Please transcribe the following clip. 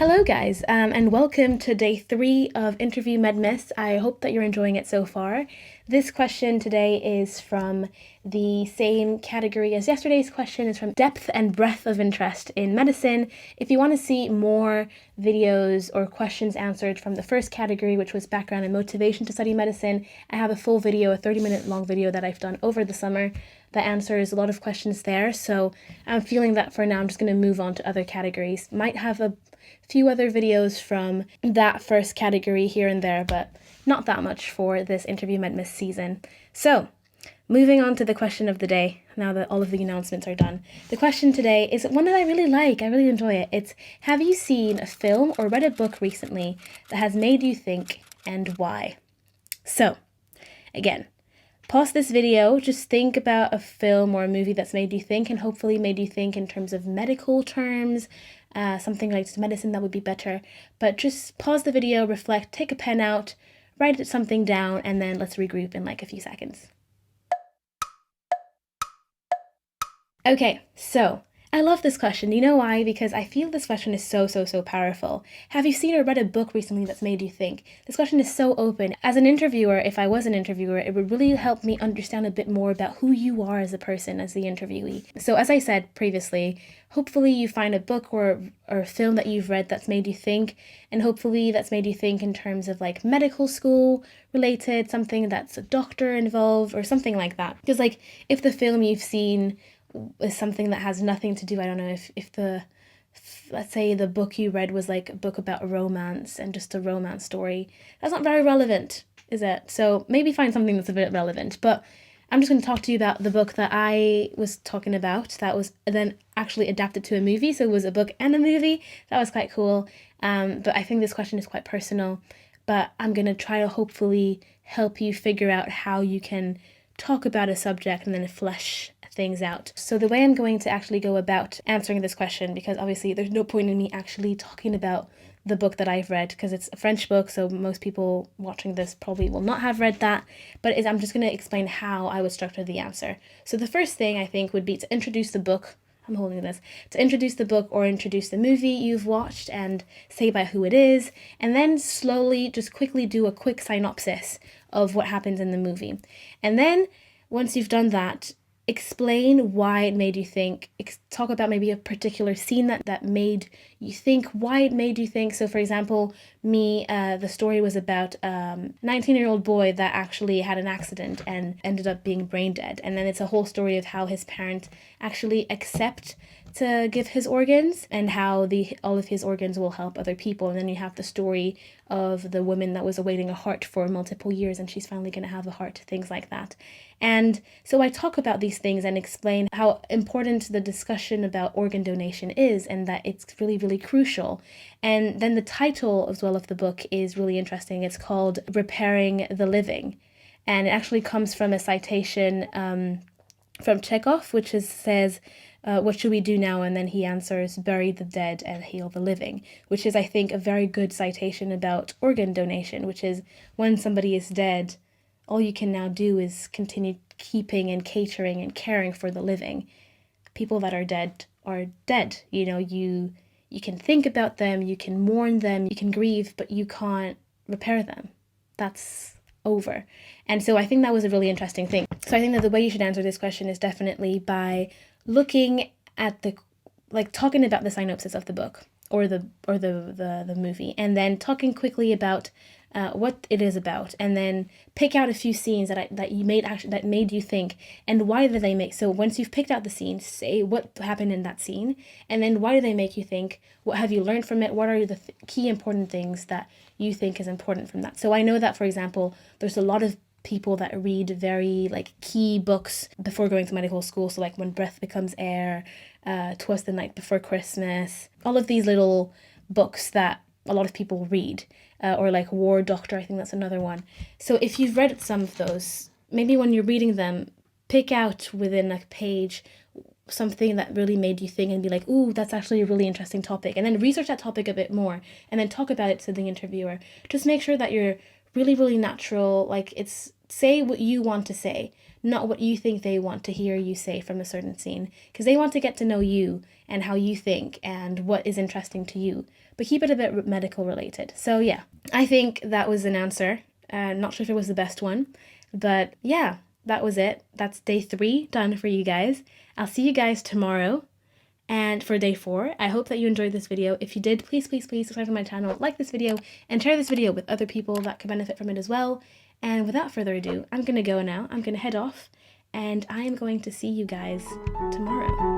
Hello, guys, and welcome to day 3 of Interview MedMas. I hope that you're enjoying it so far. This question today is from the same category as yesterday's question. It's from depth and breadth of interest in medicine. If you want to see more videos or questions answered from the first category, which was background and motivation to study medicine, I have a full video, a 30-minute long video that I've done over the summer that answers a lot of questions there. So I'm feeling that for now I'm just going to move on to other categories. Might have a few other videos from that first category here and there, but not that much for this Interview MedMas season. So, moving on to the question of the day, now that all of the announcements are done. The question today is one that I really like, I really enjoy it. It's, have you seen a film or read a book recently that has made you think, and why? So, again, pause this video, just think about a film or a movie that's made you think, and hopefully made you think in terms of medical terms, something like medicine that would be better. But just pause the video, reflect, take a pen out, write something down, and then let's regroup in like a few seconds. Okay, so I love this question. You know why? Because I feel this question is so powerful. Have you seen or read a book recently that's made you think? This question is so open. As an interviewer, if I was an interviewer, it would really help me understand a bit more about who you are as a person, as the interviewee. So as I said previously, hopefully you find a book or a film that you've read that's made you think, and hopefully that's made you think in terms of like medical school related, something that's a doctor involved or something like that. Because like if the film you've seen is something that has nothing to do, I don't know, let's say the book you read was like a book about romance and just a romance story, that's not very relevant, is it? So maybe find something that's a bit relevant. But I'm just going to talk to you about the book that I was talking about that was then actually adapted to a movie. So it was a book and a movie. That was quite cool. But I think this question is quite personal. But I'm going to try to hopefully help you figure out how you can talk about a subject and then flesh things out. So the way I'm going to actually go about answering this question, because obviously there's no point in me actually talking about the book that I've read because it's a French book, so most people watching this probably will not have read that, but I'm just going to explain how I would structure the answer. So the first thing I think would be to introduce the book. I'm holding this. To introduce the book or introduce the movie you've watched and say about who it is, and then slowly, just quickly do a quick synopsis of what happens in the movie. And then once you've done that, explain why it made you think, talk about maybe a particular scene that made you think, why it made you think. So for example, the story was about a 19-year-old boy that actually had an accident and ended up being brain dead. And then it's a whole story of how his parents actually accept to give his organs and how all of his organs will help other people. And then you have the story of the woman that was awaiting a heart for multiple years and she's finally going to have a heart, things like that. And so I talk about these things and explain how important the discussion about organ donation is and that it's really crucial. And then the title as well of the book is really interesting. It's called Repairing the Living. And it actually comes from a citation from Chekhov, which says, what should we do now? And then he answers, bury the dead and heal the living, which is, I think, a very good citation about organ donation, which is when somebody is dead, all you can now do is continue keeping and catering and caring for the living. People that are dead are dead. You know, you can think about them, you can mourn them, you can grieve, but you can't repair them. That's over. And so I think that was a really interesting thing. So I think that the way you should answer this question is definitely by looking at talking about the synopsis of the book or the movie, and then talking quickly about what it is about, and then pick out a few scenes that made you think, and why did they make. So once you've picked out the scene, say what happened in that scene, and then why do they make you think, what have you learned from it, what are the key important things that you think is important from that. So I know that, for example, there's a lot of people that read very key books before going to medical school, so like When Breath Becomes Air, 'Twas the Night Before Christmas, all of these little books that a lot of people read, or like War Doctor, I think that's another one. So if you've read some of those, maybe when you're reading them, pick out within a page something that really made you think and be like, ooh, that's actually a really interesting topic, and then research that topic a bit more and then talk about it to the interviewer. Just make sure that you're really natural, say what you want to say, not what you think they want to hear you say from a certain scene, because they want to get to know you and how you think and what is interesting to you, but keep it a bit medical related. So yeah, I think that was an answer. Not sure if it was the best one, but yeah, that was it. That's day 3 done for you guys. I'll see you guys tomorrow. And for day 4, I hope that you enjoyed this video. If you did, please, please, please subscribe to my channel, like this video, and share this video with other people that could benefit from it as well. And without further ado, I'm going to go now. I'm going to head off, and I am going to see you guys tomorrow.